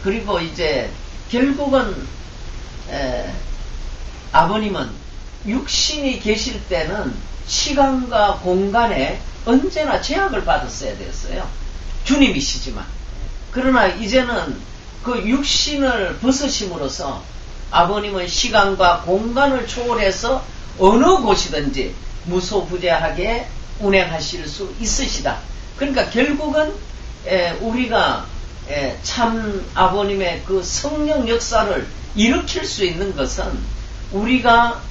그리고 이제 결국은 아버님은 육신이 계실 때는 시간과 공간에 언제나 제약을 받았어야 되었어요. 주님이시지만. 그러나 이제는 그 육신을 벗으심으로써 아버님은 시간과 공간을 초월해서 어느 곳이든지 무소부재하게 운행하실 수 있으시다. 그러니까 결국은 우리가 참 아버님의 그 성령 역사를 일으킬 수 있는 것은 우리가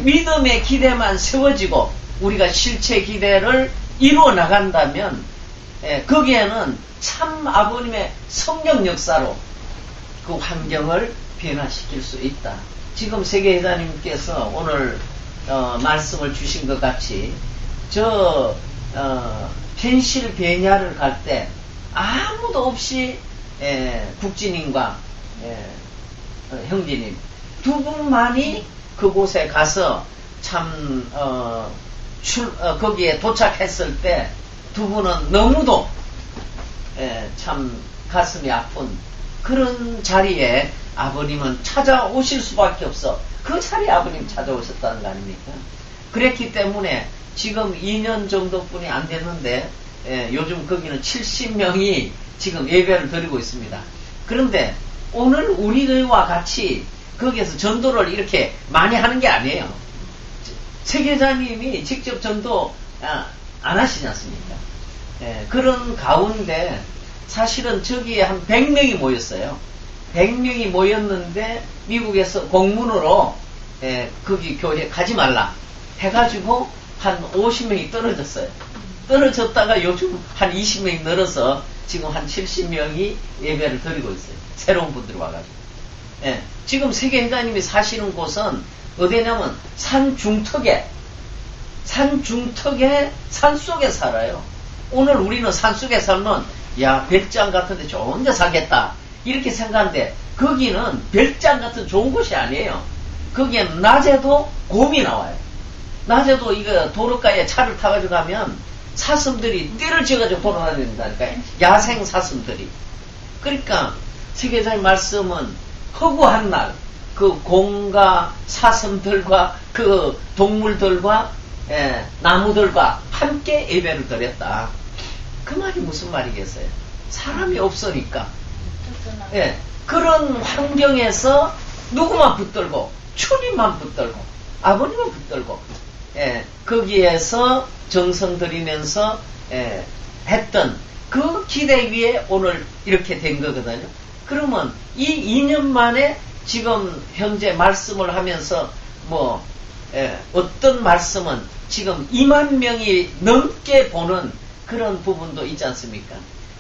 믿음의 기대만 세워지고 우리가 실체 기대를 이루어 나간다면 거기에는 참 아버님의 성령 역사로 그 환경을 변화시킬 수 있다. 지금 세계회장님께서 오늘 말씀을 주신 것 같이 펜실베니아를 갈 때 아무도 없이 국진님과 형제님 두 분만이 그곳에 가서 참 거기에 도착했을 때 두 분은 너무도 참 가슴이 아픈 그런 자리에 아버님은 찾아오실 수밖에 없어. 그 자리에 아버님 찾아오셨다는 거 아닙니까? 그랬기 때문에 지금 2년 정도뿐이 안 됐는데 요즘 거기는 70명이 지금 예배를 드리고 있습니다. 그런데 오늘 우리 교회와 같이 거기에서 전도를 이렇게 많이 하는 게 아니에요. 세계자님이 직접 전도 안 하시지 않습니까? 그런 가운데 사실은 저기에 한 100명이 모였어요. 100명이 모였는데 미국에서 공문으로 거기 교회 가지 말라 해가지고 한 50명이 떨어졌어요. 떨어졌다가 요즘 한 20명이 늘어서 지금 한 70명이 예배를 드리고 있어요. 새로운 분들이 와가지고. 지금 세계회장님이 사시는 곳은 어디냐면 산중턱에 산속에 살아요. 오늘 우리는 산속에 살면 야 별장 같은데 좋은 데 살겠다 이렇게 생각하는데 거기는 별장 같은 좋은 곳이 아니에요. 거기엔 낮에도 곰이 나와요. 낮에도 이거 도로가에 차를 타가지고 가면 사슴들이 띠를 지어가지고 돌아다닌다니까. 야생 사슴들이. 그러니까 세계자의 말씀은 허구한 날 그 곰과 사슴들과 그 동물들과 나무들과 함께 예배를 드렸다. 그 말이 무슨 말이겠어요? 사람이 없으니까. 그런 환경에서 누구만 붙들고 주님만 붙들고 아버님만 붙들고 거기에서 정성 들이면서 했던 그 기대 위에 오늘 이렇게 된 거거든요. 그러면 이 2년 만에 지금 현재 말씀을 하면서 어떤 말씀은 지금 2만 명이 넘게 보는 그런 부분도 있지 않습니까?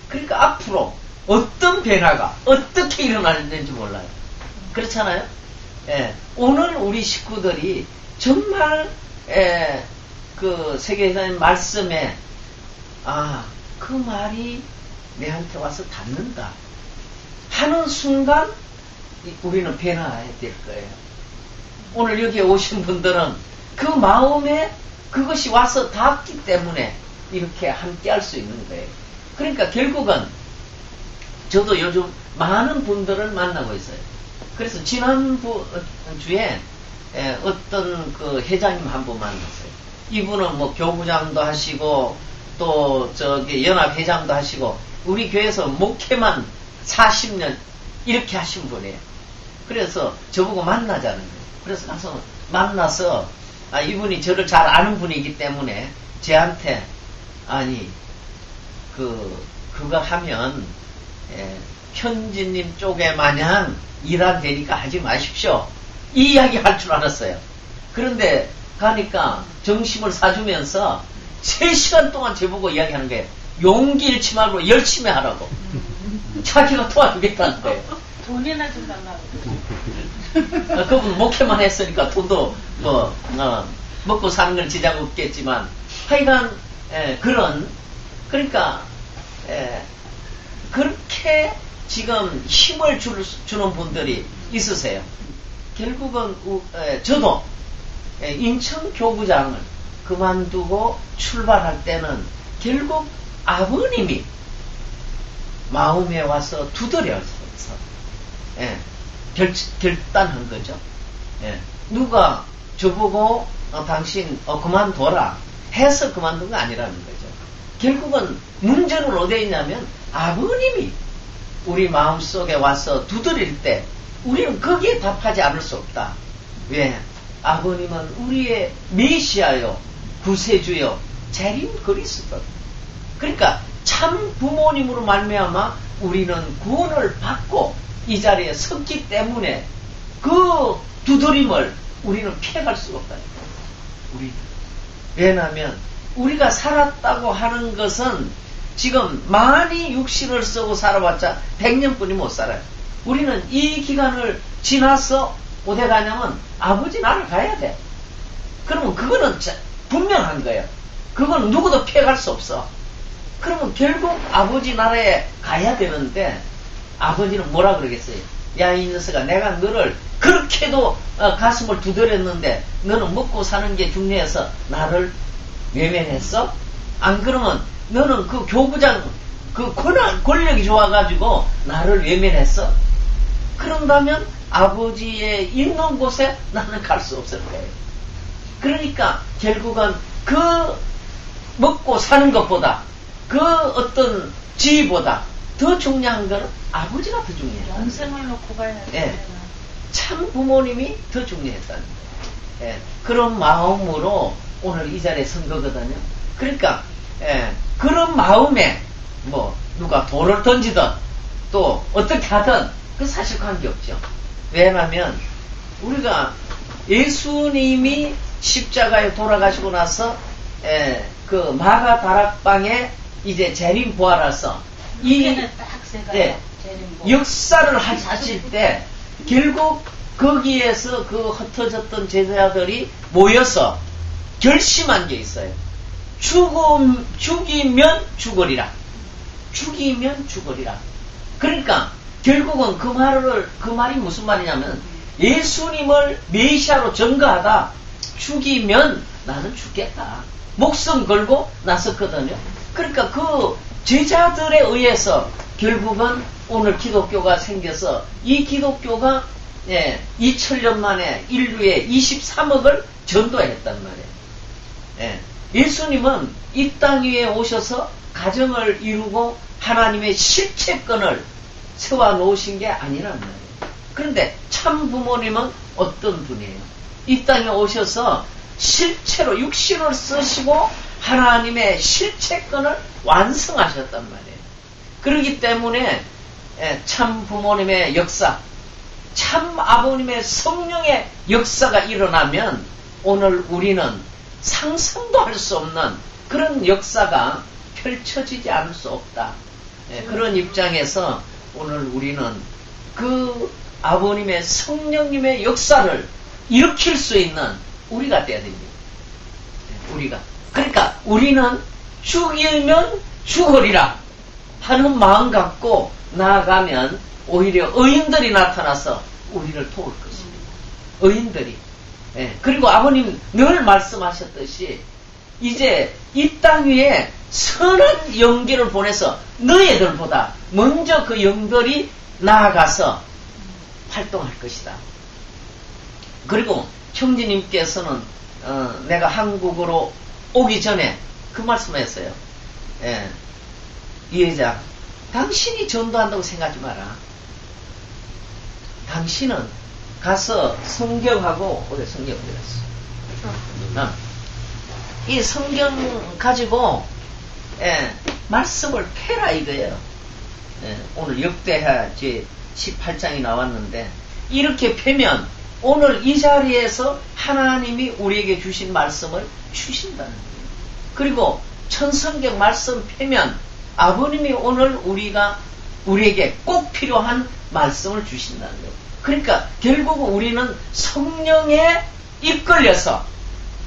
그러니까 앞으로 어떤 변화가 어떻게 일어날는지 몰라요. 그렇잖아요? 오늘 우리 식구들이 정말 그 세계사의 말씀에 그 말이 내한테 와서 닿는다 하는 순간 우리는 변화해야 될 거예요. 오늘 여기에 오신 분들은 그 마음에 그것이 와서 닿기 때문에 이렇게 함께 할 수 있는 거예요. 그러니까 결국은 저도 요즘 많은 분들을 만나고 있어요. 그래서 지난주에 어떤 그 회장님 한 분 만났어요. 이분은 뭐 교부장도 하시고 또 저기 연합회장도 하시고 우리 교회에서 목회만 40년 이렇게 하신 분이에요. 그래서 저보고 만나자는 거예요. 그래서 가서 만나서 이분이 저를 잘 아는 분이기 때문에 제한테 그거 하면 편지님 쪽에 마냥 일 안 되니까 하지 마십시오. 이 이야기 할 줄 알았어요. 그런데 가니까 점심을 사주면서 3시간 동안 저보고 이야기하는 거예요. 용기 잃지 말고 열심히 하라고. 자기가 도와주겠다는 거예요. 돈이나 좀 달라고. 그분 목회만 했으니까 돈도 먹고 사는 건 지장 없겠지만 하여간 그러니까 그렇게 지금 힘을 주는 분들이 있으세요. 결국은 저도 인천 교구장을 그만두고 출발할 때는 결국 아버님이 마음에 와서 두드렸어요. 예, 결단한 거죠. 예, 누가 저보고 당신 그만둬라 해서 그만둔 거 아니라는 거죠. 결국은 문제는 어디에 있냐면 아버님이 우리 마음속에 와서 두드릴 때 우리는 거기에 답하지 않을 수 없다. 왜? 아버님은 우리의 메시아요, 구세주요, 재림 그리스도. 그러니까 참 부모님으로 말미암아 우리는 구원을 받고 이 자리에 섰기 때문에 그 두드림을 우리는 피해갈 수가 없다니까. 우리. 왜냐하면 우리가 살았다고 하는 것은 지금 많이 육신을 쓰고 살아봤자 100년뿐이 못 살아요. 우리는 이 기간을 지나서 어디 가냐면 아버지 나라를 가야 돼. 그러면 그거는 분명한 거예요. 그건 누구도 피해갈 수 없어. 그러면 결국 아버지 나라에 가야 되는데 아버지는 뭐라 그러겠어요? 야, 이 녀석아, 내가 너를 그렇게도 가슴을 두드렸는데 너는 먹고 사는 게 중요해서 나를 외면했어? 안 그러면 너는 그 교구장 그 권력이 좋아가지고 나를 외면했어? 그런다면 아버지의 있는 곳에 나는 갈 수 없을 거예요. 그러니까 결국은 그 먹고 사는 것보다 그 어떤 지위보다 더 중요한 건 아버지가 더 중요해요. 영생을 놓고 가야 돼. 예. 참 부모님이 더 중요했다는 거예요. 예. 그런 마음으로 오늘 이 자리에 선 거거든요. 그러니까 예. 그런 마음에 뭐 누가 돌을 던지든 또 어떻게 하든 그 사실 관계없죠. 왜냐하면 우리가 예수님이 십자가에 돌아가시고 나서 그 마가 다락방에 이제 재림 부활해서 이 역사를 하실 때 결국 거기에서 그 흩어졌던 제자들이 모여서 결심한 게 있어요. 죽이면 죽으리라. 죽이면 죽으리라. 그러니까 결국은 그 말이 무슨 말이냐면 예수님을 메시아로 전가하다 죽이면 나는 죽겠다. 목숨 걸고 나섰거든요. 그러니까 그 제자들에 의해서 결국은 오늘 기독교가 생겨서 이 기독교가 2000년 만에 인류의 23억을 전도했단 말이에요. 예수님은 이 땅 위에 오셔서 가정을 이루고 하나님의 실체권을 세워 놓으신 게 아니란 말이에요. 그런데 참 부모님은 어떤 분이에요? 이 땅에 오셔서 실체로 육신을 쓰시고 하나님의 실체권을 완성하셨단 말이에요. 그렇기 때문에 참 부모님의 역사, 참 아버님의 성령의 역사가 일어나면 오늘 우리는 상상도 할 수 없는 그런 역사가 펼쳐지지 않을 수 없다. 그런 입장에서 오늘 우리는 그 아버님의 성령님의 역사를 일으킬 수 있는 우리가 돼야 됩니다. 우리가. 그러니까 우리는 죽이면 죽으리라 하는 마음 갖고 나아가면 오히려 의인들이 나타나서 우리를 도울 것입니다. 의인들이. 그리고 아버님 늘 말씀하셨듯이 이제 이 땅 위에 선한 영계를 보내서 너희들보다 먼저 그 영들이 나아가서 활동할 것이다. 그리고 형제님께서는 내가 한국으로 오기 전에 그 말씀했어요. 이 여자, 당신이 전도한다고 생각하지 마라. 당신은 가서 성경하고 어디 성경 들었어. 이 성경 가지고 말씀을 패라 이거예요. 오늘 역대하 제 18장이 나왔는데 이렇게 패면 오늘 이 자리에서 하나님이 우리에게 주신 말씀을 주신다는 거예요. 그리고 천성경 말씀 패면 아버님이 오늘 우리에게 꼭 필요한 말씀을 주신다는 거예요. 그러니까 결국 우리는 성령에 이끌려서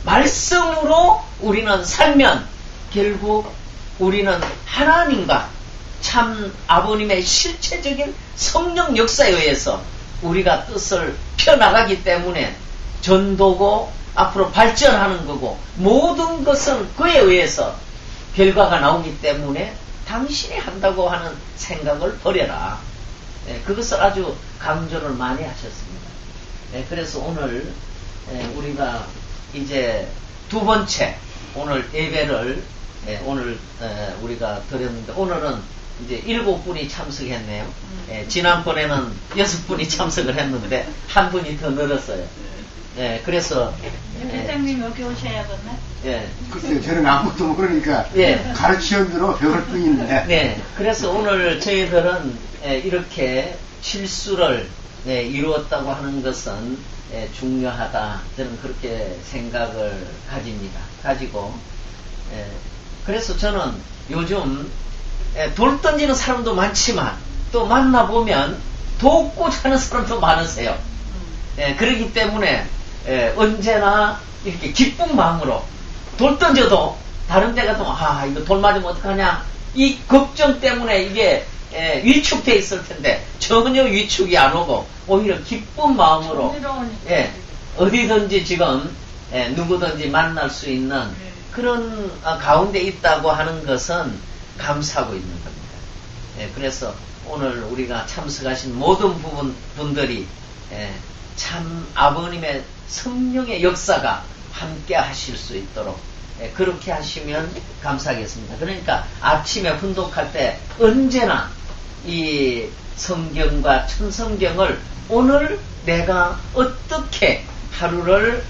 말씀으로 우리는 살면 결국 우리는 하나님과 참 아버님의 실체적인 성령 역사에 의해서 우리가 뜻을 펴나가기 때문에 전도고 앞으로 발전하는 거고 모든 것은 그에 의해서 결과가 나오기 때문에 당신이 한다고 하는 생각을 버려라. 그것을 아주 강조를 많이 하셨습니다. 그래서 오늘 우리가 이제 두 번째 오늘 예배를 오늘 우리가 드렸는데 오늘은 이제 7분이 참석했네요. 지난번에는 6분이 참석을 했는데 한 분이 더 늘었어요. 그래서 회장님 여기 오셔야겠네. 글쎄요, 저는 아무것도 모르니까 가르치는 대로 배울 뿐인데. 그래서 오늘 저희들은 이렇게 실수를 이루었다고 하는 것은 중요하다. 저는 그렇게 생각을 가지고 그래서 저는 요즘 돌 던지는 사람도 많지만 또 만나보면 돕고자 하는 사람도 많으세요. 그렇기 때문에 언제나 이렇게 기쁜 마음으로 돌 던져도 다른 데 가도 이거 돌 맞으면 어떡하냐 이 걱정 때문에 이게 위축돼 있을 텐데 전혀 위축이 안 오고 오히려 기쁜 마음으로 어디든지 지금 누구든지 만날 수 있는 그런 가운데 있다고 하는 것은 감사하고 있는 겁니다. 그래서 오늘 우리가 참석하신 모든 분들이 참 아버님의 성령의 역사가 함께 하실 수 있도록 그렇게 하시면 감사하겠습니다. 그러니까 아침에 훈독할 때 언제나 이 성경과 천성경을 오늘 내가 어떻게 하루를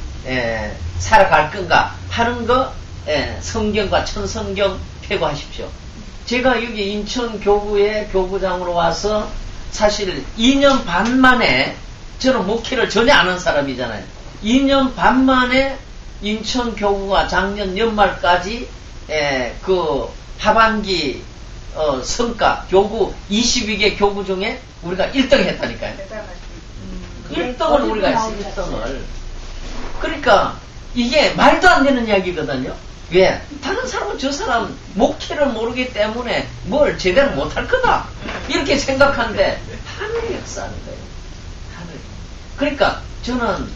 살아갈 건가 하는 거 성경과 천성경 폐고하십시오. 제가 여기 인천 교구의 교구장으로 와서 사실 2년 반 만에 저는 목회를 전혀 안 한 사람이잖아요. 2년 반 만에 인천 교구가 작년 연말까지 그 하반기 성과 교구 22개 교구 중에 우리가 1등 했다니까요. 1등을 우리가 했어요. 1등을. 그러니까 이게 말도 안 되는 이야기거든요. 왜? 다른 사람은 저 사람 목회를 모르기 때문에 뭘 제대로 못할 거다 이렇게 생각하는데 하늘이 역사하는 거예요. 하늘. 그러니까 저는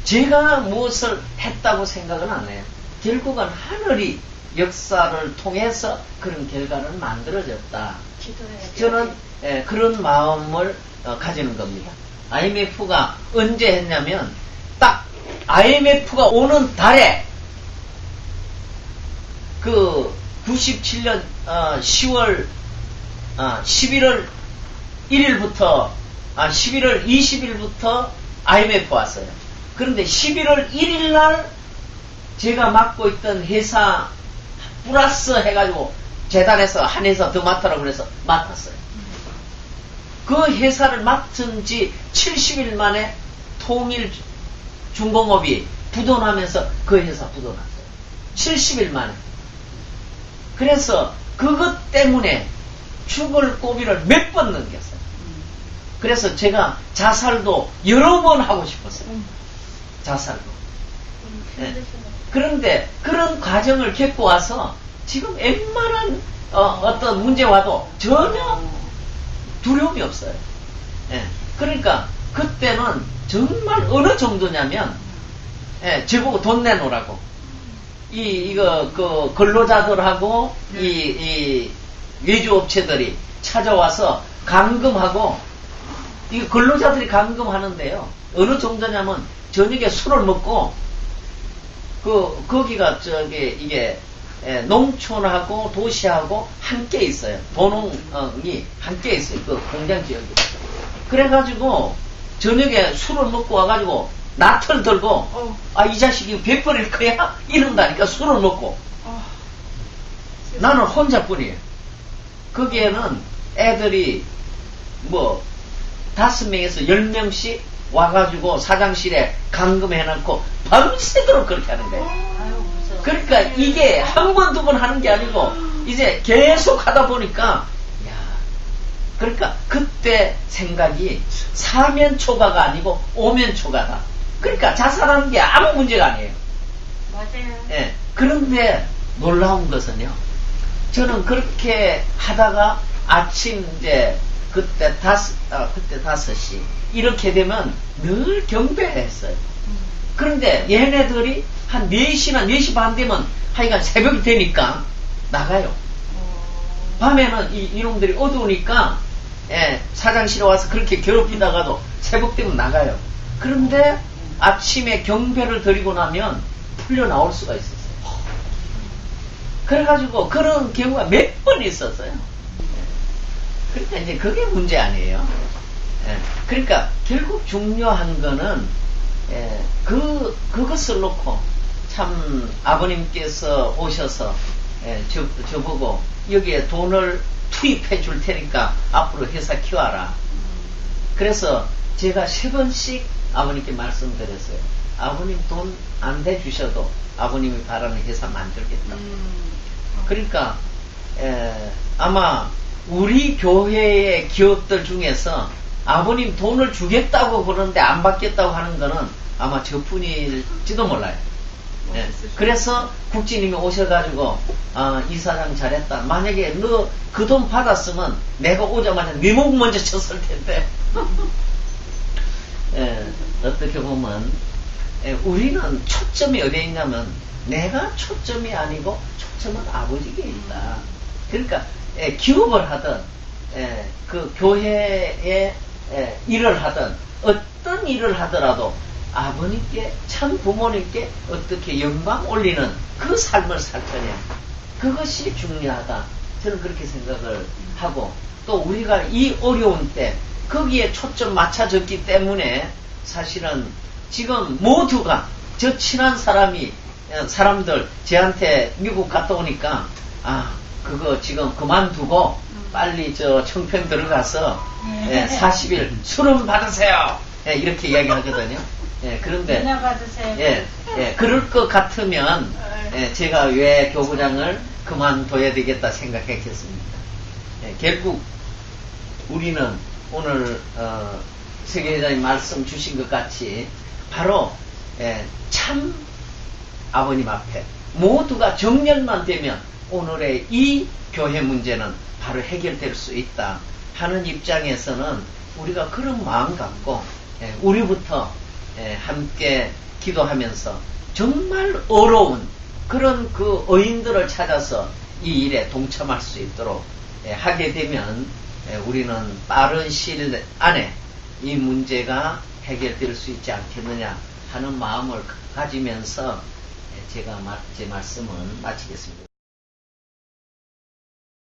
제가 무엇을 했다고 생각은 안 해요. 결국은 하늘이 역사를 통해서 그런 결과를 만들어졌다. 저는 그런 마음을 가지는 겁니다. IMF가 언제 했냐면 딱 IMF가 오는 달에 그 97년 10월 11월 1일부터 11월 20일부터 IMF 왔어요. 그런데 11월 1일 날 제가 맡고 있던 회사 플러스 해가지고 재단에서 한 회사 더 맡으라고 그래서 맡았어요. 그 회사를 맡은 지 70일 만에 통일 중공업이 부도나면서 그 회사 부도났어요. 70일 만에. 그래서 그것 때문에 죽을 고비를 몇 번 넘겼어요. 그래서 제가 자살도 여러 번 하고 싶었어요. 자살도. 그런데 그런 과정을 겪고 와서 지금 웬만한 어떤 문제 와도 전혀 두려움이 없어요. 그러니까 그때는 정말 어느 정도냐면 저보고 돈 내놓으라고 이거 그 근로자들하고 이 외주업체들이 찾아와서 감금하고 이 근로자들이 감금하는데요. 어느 정도냐면 저녁에 술을 먹고 거기가 이게 농촌하고 도시하고 함께 있어요. 도농이 함께 있어요. 그 공장 지역이. 그래가지고 저녁에 술을 먹고 와가지고 나털 들고 이 자식이 배 버릴 거야? 이런다니까 술을 먹고. 나는 혼자뿐이에요. 거기에는 애들이 5명에서 10명씩 와가지고 사장실에 감금해놓고 밤새도록 그렇게 하는 거예요. 그러니까 이게 한 번, 두 번 하는 게 아니고 이제 계속 하다 보니까 그러니까 그때 생각이 사면초가가 아니고 오면초가다. 그러니까 자살하는 게 아무 문제가 아니에요. 맞아요. 그런데 놀라운 것은요. 저는 그렇게 하다가 아침 이제 그때 5시 이렇게 되면 늘 경배했어요. 그런데 얘네들이 한 4시나 4시 반 되면 하여간 새벽이 되니까 나가요. 밤에는 이놈들이 어두우니까 사장실에 와서 그렇게 괴롭히다가도 새벽 되면 나가요. 그런데 아침에 경배를 드리고 나면 풀려 나올 수가 있었어요. 그래가지고 그런 경우가 몇 번 있었어요. 그러니까 이제 그게 문제 아니에요. 그러니까 결국 중요한 거는 그것을 놓고 참 아버님께서 오셔서 저보고 여기에 돈을 투입해 줄 테니까 앞으로 회사 키워라. 그래서 제가 3번씩 아버님께 말씀드렸어요. 아버님 돈 안 대주셔도 아버님이 바라는 회사 만들겠다. 그러니까 아마 우리 교회의 기업들 중에서 아버님 돈을 주겠다고 그러는데 안 받겠다고 하는 거는 아마 저뿐일지도 몰라요. 그래서 국진님이 오셔가지고 이사장 잘했다. 만약에 너 그 돈 받았으면 내가 오자마자 네 목 먼저 쳤을 텐데. 어떻게 보면 우리는 초점이 어디에 있냐면 내가 초점이 아니고 초점은 아버지께 있다. 그러니까 기업을 하든 그 교회에 일을 하든 어떤 일을 하더라도 아버님께 참 부모님께 어떻게 영광 올리는 그 삶을 살 거냐, 그것이 중요하다. 저는 그렇게 생각을 하고, 또 우리가 이 어려운 때 거기에 초점 맞춰졌기 때문에 사실은 지금 모두가 저 친한 사람들 저한테 미국 갔다 오니까 그거 지금 그만두고 빨리 저 청평 들어가서 40일 수능 받으세요. 이렇게 이야기하거든요. 그런데 그럴 것 같으면 제가 왜 교구장을 그만둬야 되겠다 생각했겠습니다. 결국 우리는 오늘 세계회장님 말씀 주신 것 같이 바로 참 아버님 앞에 모두가 정렬만 되면 오늘의 이 교회 문제는 바로 해결될 수 있다 하는 입장에서는 우리가 그런 마음 갖고 우리부터 함께 기도하면서 정말 어려운 그런 그 어인들을 찾아서 이 일에 동참할 수 있도록 하게 되면 우리는 빠른 시일 안에 이 문제가 해결될 수 있지 않겠느냐 하는 마음을 가지면서 제가 제 말씀은 마치겠습니다.